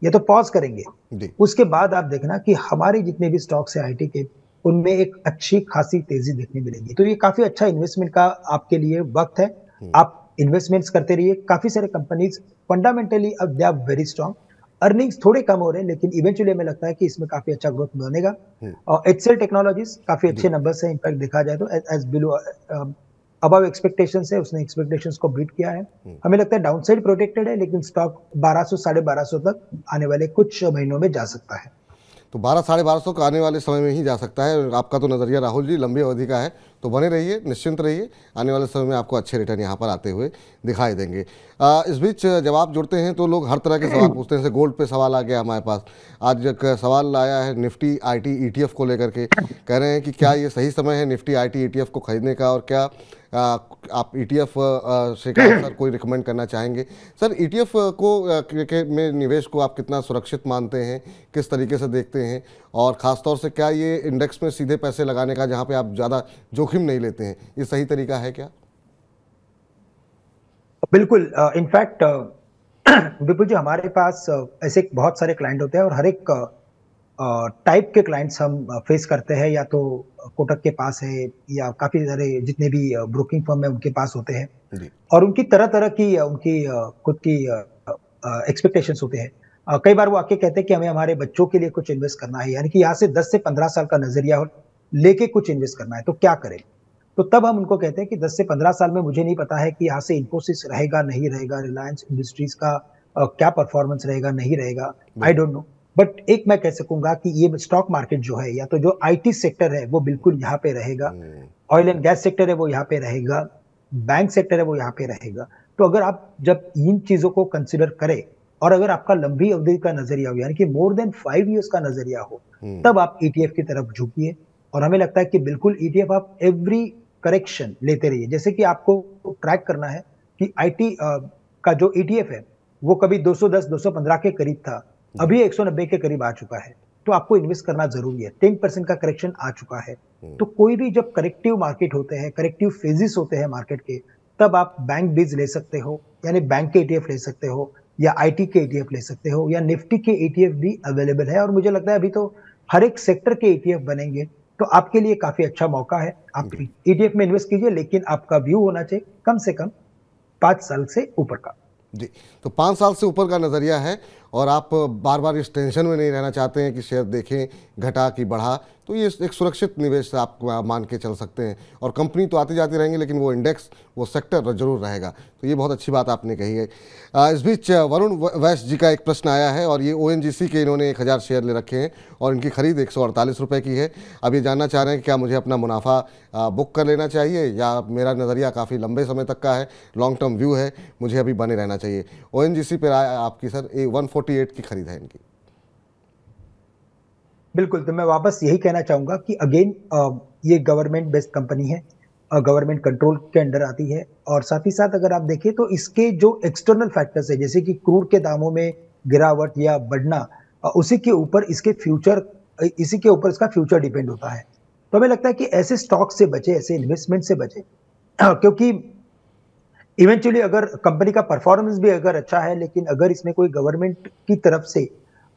S2: या तो पॉज करेंगे, उसके बाद आप देखना कि हमारे जितने भी स्टॉक्स है आईटी के उनमें एक अच्छी खासी तेजी देखने मिलेगी। तो ये काफी अच्छा इन्वेस्टमेंट का आपके लिए वक्त है। आप इन्वेस्टमेंट्स करते रहिए। काफी सारे कंपनीज फंडामेंटली अब they are very strong. Earnings थोड़े कम हो रहे हैं लेकिन इवेंचुअली हमें लगता है कि इसमें काफी अच्छा ग्रोथ बनेगा। और HCL टेक्नोलॉजीज काफी अच्छे नंबर्स है, इनफैक्ट देखा जाए तो एज बिलो अबव एक्सपेक्टेशंस है, उसने एक्सपेक्टेशंस को बीट किया है। हमें लगता है डाउनसाइड प्रोटेक्टेड है लेकिन स्टॉक 1200 1250 तक आने वाले कुछ महीनों में जा सकता है।
S1: तो 1200-1250 का आने वाले समय में ही जा सकता है। आपका तो नज़रिया राहुल जी लंबी अवधि का है, तो बने रहिए, निश्चिंत रहिए, आने वाले समय में आपको अच्छे रिटर्न यहाँ पर आते हुए दिखाई देंगे। इस बीच जब आप जुड़ते हैं तो लोग हर तरह के सवाल पूछते हैं। जैसे गोल्ड पे सवाल आ गया हमारे पास, आज एक सवाल आया है निफ्टी IT ETF को लेकर के। कह रहे हैं कि क्या ये सही समय है निफ्टी IT ETF को खरीदने का, और क्या आप ETF से सर कोई रिकमेंड करना चाहेंगे? सर ETF को में निवेश को आप कितना सुरक्षित मानते हैं, किस तरीके से देखते हैं, और ख़ासतौर से क्या ये इंडेक्स में सीधे पैसे लगाने का जहाँ पे आप ज़्यादा जोखिम नहीं लेते हैं, ये सही तरीका है क्या?
S2: बिल्कुल। इनफैक्ट विपुल जी, हमारे पास ऐसे बहुत सारे क्लाइंट होते हैं और हर एक टाइप के क्लाइंट्स हम फेस करते हैं। या तो कोटक के पास है या काफी सारे जितने भी ब्रोकिंग फर्म है उनके पास होते हैं, और उनकी तरह तरह की उनकी खुद की एक्सपेक्टेशंस होते हैं। कई बार वो आके कहते हैं कि हमें हमारे बच्चों के लिए कुछ इन्वेस्ट करना है, यानी कि यहाँ से 10 से 15 साल का नजरिया लेके कुछ इन्वेस्ट करना है, तो क्या करें? तो तब हम उनको कहते हैं कि 10 से 15 साल में मुझे नहीं पता है कि यहाँ से इन्फोसिस रहेगा नहीं रहेगा, रिलायंस इंडस्ट्रीज का क्या परफॉर्मेंस रहेगा नहीं रहेगा, आई डोंट नो। बट एक मैं कह सकूंगा कि ये स्टॉक मार्केट जो है, या तो जो आईटी सेक्टर है वो बिल्कुल यहाँ पे रहेगा, ऑयल एंड गैस सेक्टर है वो यहाँ पे रहेगा, बैंक सेक्टर है वो यहाँ पे रहेगा। तो अगर आप जब इन चीजों को कंसिडर करें और अगर आपका लंबी अवधि का नजरिया हो, यानी कि मोर देन 5 इयर्स का नजरिया हो, तब आप ETF की तरफ झुकिए। और हमें लगता है कि बिल्कुल ETF आप एवरी करेक्शन लेते रहिए। जैसे कि आपको ट्रैक करना है कि IT का जो ETF है वो कभी 210 215 के करीब था, अभी 190 के करीब आ चुका है, तो आपको इन्वेस्ट करना जरूरी है। 10% का करेक्शन आ चुका है। तो कोई भी जब करेक्टिव मार्केट होते हैं, करेक्टिव फेजेस होते हैं मार्केट के, तब आप बैंक बीज ले सकते हो, यानी बैंक के ETF ले सकते हो, या IT के ETF ले सकते हो, या निफ्टी के ETF भी अवेलेबल है। और मुझे लगता है अभी तो हर एक सेक्टर के ETF बनेंगे, तो आपके लिए काफी अच्छा मौका है। आप ETF में इन्वेस्ट कीजिए, लेकिन आपका व्यू होना चाहिए कम से कम 5 साल से ऊपर का।
S1: जी, तो 5 साल से ऊपर का नज़रिया है। और आप बार बार इस टेंशन में नहीं रहना चाहते हैं कि शेयर देखें घटा कि बढ़ा, तो ये एक सुरक्षित निवेश आप मान के चल सकते हैं। और कंपनी तो आती जाती रहेंगी, लेकिन वो इंडेक्स, वो सेक्टर जरूर रहेगा। तो ये बहुत अच्छी बात आपने कही है। इस बीच वरुण वैश्य जी का एक प्रश्न आया है, और ये ONGC के इन्होंने 1000 शेयर ले रखे हैं और इनकी खरीद 148 रुपये की है। अब ये जानना चाह रहे हैं कि क्या मुझे अपना मुनाफा बुक कर लेना चाहिए, या मेरा नज़रिया काफ़ी लंबे समय तक का है, लॉन्ग टर्म व्यू है, मुझे अभी बने रहना चाहिए। ONGC पर आपकी सर 148 की खरीद है इनकी।
S2: बिल्कुल, तो मैं वापस यही कहना चाहूंगा कि अगेन ये गवर्नमेंट बेस्ड कंपनी है, गवर्नमेंट कंट्रोल के अंडर आती है, और साथ ही साथ अगर आप देखें तो इसके जो एक्सटर्नल फैक्टर्स है, जैसे कि क्रूड के दामों में गिरावट या बढ़ना, उसी के ऊपर इसका फ्यूचर डिपेंड होता है। तो हमें लगता है कि ऐसे स्टॉक से बचे, ऐसे इन्वेस्टमेंट से बचे, क्योंकि इवेंचुअली अगर कंपनी का परफॉर्मेंस भी अगर अच्छा है, लेकिन अगर इसमें कोई गवर्नमेंट की तरफ से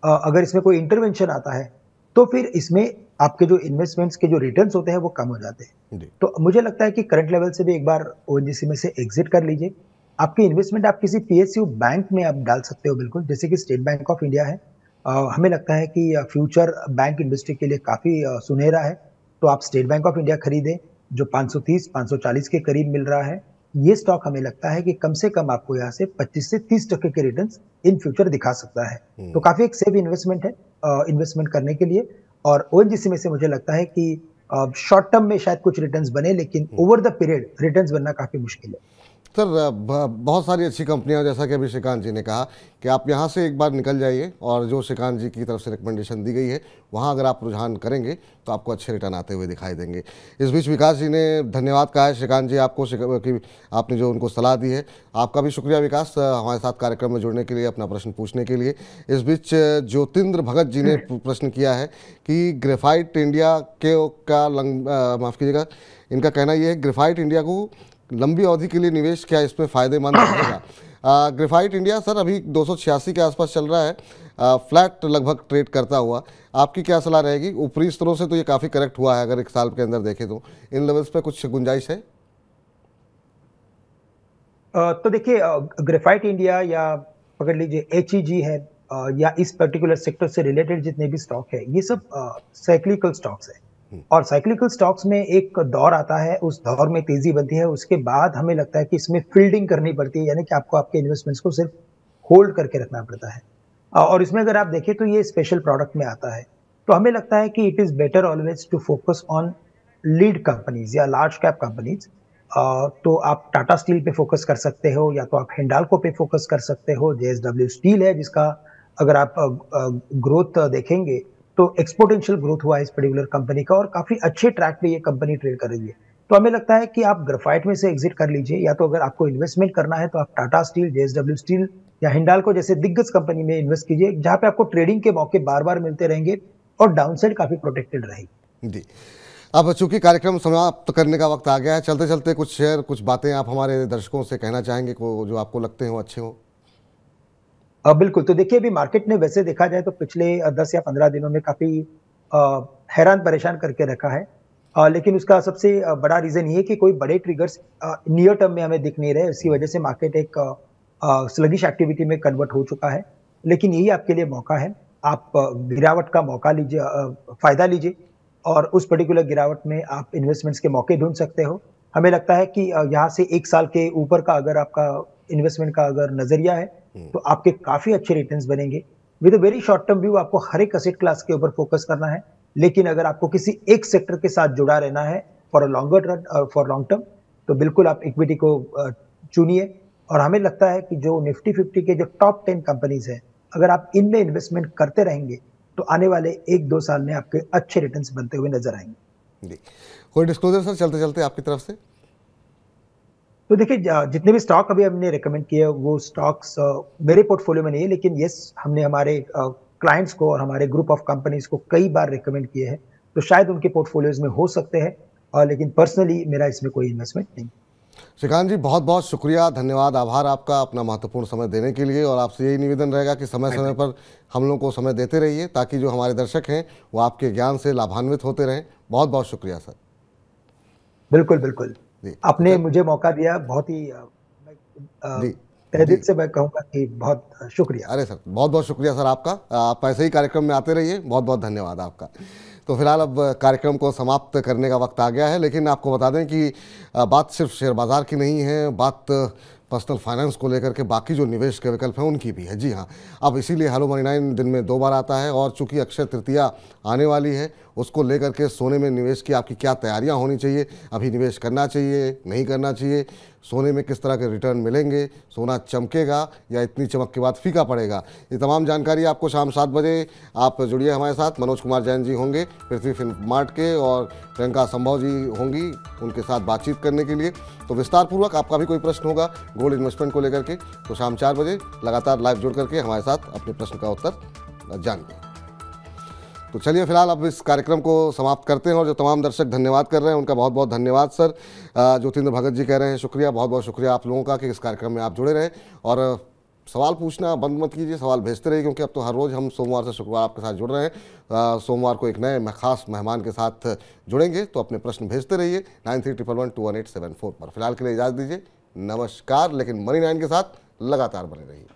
S2: अगर इसमें कोई इंटरवेंशन आता है, तो फिर इसमें आपके जो इन्वेस्टमेंट्स के जो रिटर्न्स होते हैं वो कम हो जाते हैं। तो मुझे लगता है कि करंट लेवल से भी एक बार ONGC में से एग्जिट कर लीजिए। आपकी इन्वेस्टमेंट आप किसी PSU बैंक में आप डाल सकते हो, बिल्कुल, जैसे कि स्टेट बैंक ऑफ इंडिया है। हमें लगता है कि फ्यूचर बैंक इंडस्ट्री के लिए काफ़ी सुनहरा है, तो आप स्टेट बैंक ऑफ इंडिया खरीदें, जो 530-540 के करीब मिल रहा है। ये स्टॉक हमें लगता है कि कम से कम आपको यहाँ से 25 से 30% के रिटर्न्स इन फ्यूचर दिखा सकता है। तो काफ़ी एक सेफ इन्वेस्टमेंट है इन्वेस्टमेंट करने के लिए। और ONGC में से मुझे लगता है कि शॉर्ट टर्म में शायद कुछ रिटर्न्स बने, लेकिन ओवर द पीरियड रिटर्न्स बनना काफ़ी मुश्किल है।
S1: सर बहुत सारी अच्छी कंपनियां, जैसा कि अभी श्रीकांत जी ने कहा कि आप यहां से एक बार निकल जाइए, और जो श्रीकांत जी की तरफ से रिकमेंडेशन दी गई है वहां अगर आप रुझान करेंगे तो आपको अच्छे रिटर्न आते हुए दिखाई देंगे। इस बीच विकास जी ने धन्यवाद कहा है श्रीकांत जी आपको कि आपने जो उनको सलाह दी है। आपका भी शुक्रिया विकास, हमारे साथ कार्यक्रम में जुड़ने के लिए, अपना प्रश्न पूछने के लिए। इस बीच ज्योतिन्द्र भगत जी ने प्रश्न किया है कि ग्रेफाइट इंडिया माफ़ कीजिएगा, इनका कहना यह है ग्रेफाइट इंडिया को लंबी अवधि के लिए निवेश क्या इसमें फ़ायदेमंद रहेगा। ग्रेफाइट इंडिया सर अभी 286 के आसपास चल रहा है, फ्लैट लगभग ट्रेड करता हुआ। आपकी क्या सलाह रहेगी? ऊपरी स्तरों से तो ये काफ़ी करेक्ट हुआ है, अगर एक साल के अंदर देखें तो इन लेवल्स पे कुछ गुंजाइश है?
S2: तो देखिए, ग्रेफाइट इंडिया या पकड़ लीजिए HEG है, या इस पर्टिकुलर सेक्टर से रिलेटेड जितने भी स्टॉक है, ये सब साइक्लिकल स्टॉक्स है। और साइक्लिकल स्टॉक्स में एक दौर आता है, उस दौर में तेजी बनती है, उसके बाद हमें लगता है कि इसमें फील्डिंग करनी पड़ती है, यानी कि आपको आपके इन्वेस्टमेंट्स को सिर्फ होल्ड करके रखना पड़ता है। और इसमें अगर आप देखें तो ये स्पेशल प्रोडक्ट में आता है। तो हमें लगता है कि it is better always to focus on lead companies या लार्ज कैप कंपनीज। तो आप टाटा स्टील पे फोकस कर सकते हो, या तो आप हिंडाल्को पे फोकस कर सकते हो। JSW स्टील है, जिसका अगर आप ग्रोथ देखेंगे तो एक्सपोनेंशियल ग्रोथ हुआ है इस पर्टिकुलर कंपनी का, और काफी अच्छे ट्रैक पे ये कंपनी ट्रेड कर रही है। तो हमें लगता है कि आप ग्रेफाइट में से एग्जिट कर लीजिए, या तो अगर आपको इन्वेस्टमेंट करना है तो आप टाटा स्टील, JSW स्टील या हिंडाल्को जैसे दिग्गज कंपनी में इन्वेस्ट कीजिए, जहां पे आपको ट्रेडिंग के मौके बार बार मिलते रहेंगे और डाउनसाइड काफी प्रोटेक्टेड रहेगी।
S1: जी, अब चूंकि कार्यक्रम समाप्त करने का वक्त आ गया है, चलते चलते कुछ शेयर, कुछ बातें आप हमारे दर्शकों से कहना चाहेंगे जो आपको लगते हैं वो अच्छे हो?
S2: बिल्कुल, तो देखिए, अभी मार्केट ने वैसे देखा जाए तो पिछले 10 या 15 दिनों में काफी हैरान परेशान करके रखा है, लेकिन उसका सबसे बड़ा रीजन ये है कि कोई बड़े ट्रिगर्स नियर टर्म में हमें दिख नहीं रहे। इसी वजह से मार्केट एक स्लगिश एक्टिविटी में कन्वर्ट हो चुका है। लेकिन यही आपके लिए मौका है, आप गिरावट का मौका लीजिए, फायदा लीजिए, और उस पर्टिकुलर गिरावट में आप इन्वेस्टमेंट्स के मौके ढूंढ सकते हो। हमें लगता है कि यहाँ से 1 साल के ऊपर का अगर आपका इन्वेस्टमेंट का अगर नजरिया है तो आपके काफी अच्छे रिटर्न्स बनेंगे। With a very short term view आपको हर एक असेट क्लास के ऊपर फोकस करना है, लेकिन अगर आपको किसी एक सेक्टर के साथ जुड़ा रहना है for a longer run, for long term, तो बिल्कुल आप इक्विटी को चुनिए। और हमें लगता है कि जो निफ्टी 50 के जो टॉप 10 कंपनीज है, अगर आप इनमें इन्वेस्टमेंट करते रहेंगे तो आने वाले 1-2 साल में आपके अच्छे रिटर्न्स बनते हुए नजर आएंगे।
S1: जी, कोई डिस्क्लोजर सर चलते चलते आपकी तरफ से?
S2: तो देखिए, जितने भी स्टॉक अभी हमने रेकमेंड किए वो स्टॉक्स मेरे पोर्टफोलियो में नहीं है, लेकिन यस, हमने हमारे क्लाइंट्स को और हमारे ग्रुप ऑफ कंपनीज को कई बार रेकमेंड किए हैं, तो शायद उनके पोर्टफोलियोज में हो सकते हैं, लेकिन पर्सनली मेरा इसमें कोई इन्वेस्टमेंट नहीं।
S1: श्रीकांत जी, बहुत बहुत शुक्रिया, धन्यवाद, आभार आपका अपना महत्वपूर्ण समय देने के लिए। और आपसे यही निवेदन रहेगा कि समय समय पर हम लोगों को समय देते रहिए, ताकि जो हमारे दर्शक हैं वो आपके ज्ञान से लाभान्वित होते रहें। बहुत बहुत शुक्रिया सर।
S2: बिल्कुल बिल्कुल, आपने मुझे मौका दिया, बहुत ही
S1: जी,
S2: तहे दिल से मैं कहूँगा कि बहुत शुक्रिया।
S1: अरे सर, बहुत बहुत शुक्रिया सर आपका। आप ऐसे ही कार्यक्रम में आते रहिए। बहुत बहुत धन्यवाद आपका। तो फिलहाल अब कार्यक्रम को समाप्त करने का वक्त आ गया है, लेकिन आपको बता दें कि बात सिर्फ शेयर बाज़ार की नहीं है, बात पर्सनल फाइनेंस को लेकर के बाकी जो निवेश के विकल्प हैं उनकी भी है। जी हाँ, अब इसीलिए हेलो मनी 9 दिन में 2 बार आता है, और चूंकि अक्षय तृतीया आने वाली है, उसको लेकर के सोने में निवेश की आपकी क्या तैयारियां होनी चाहिए, अभी निवेश करना चाहिए, नहीं करना चाहिए, सोने में किस तरह के रिटर्न मिलेंगे, सोना चमकेगा या इतनी चमक के बाद फीका पड़ेगा, ये तमाम जानकारी आपको शाम 7 बजे आप जुड़िए हमारे साथ। मनोज कुमार जैन जी होंगे पृथ्वी फिनमार्ट के, और प्रियंका संभव जी होंगी उनके साथ बातचीत करने के लिए। तो विस्तार पूर्वक आपका भी कोई प्रश्न होगा गोल्ड इन्वेस्टमेंट को लेकर के, तो शाम 4 बजे लगातार लाइव जुड़ करके हमारे साथ अपने प्रश्न का उत्तर जानिए। तो चलिए फिलहाल अब इस कार्यक्रम को समाप्त करते हैं, और जो तमाम दर्शक धन्यवाद कर रहे हैं उनका बहुत बहुत धन्यवाद सर। ज्योतिंद्र भगत जी कह रहे हैं शुक्रिया, बहुत बहुत शुक्रिया आप लोगों का कि इस कार्यक्रम में आप जुड़े रहे, और सवाल पूछना बंद मत कीजिए, सवाल भेजते रहिए, क्योंकि अब तो हर रोज़ हम सोमवार से शुक्रवार आपके साथ जुड़ रहे हैं। सोमवार को एक नए खास मेहमान के साथ जुड़ेंगे, तो अपने प्रश्न भेजते रहिए 9311211874 पर। फिलहाल के लिए इजाज़त दीजिए, नमस्कार। लेकिन मनी 9 के साथ लगातार बने रहिए।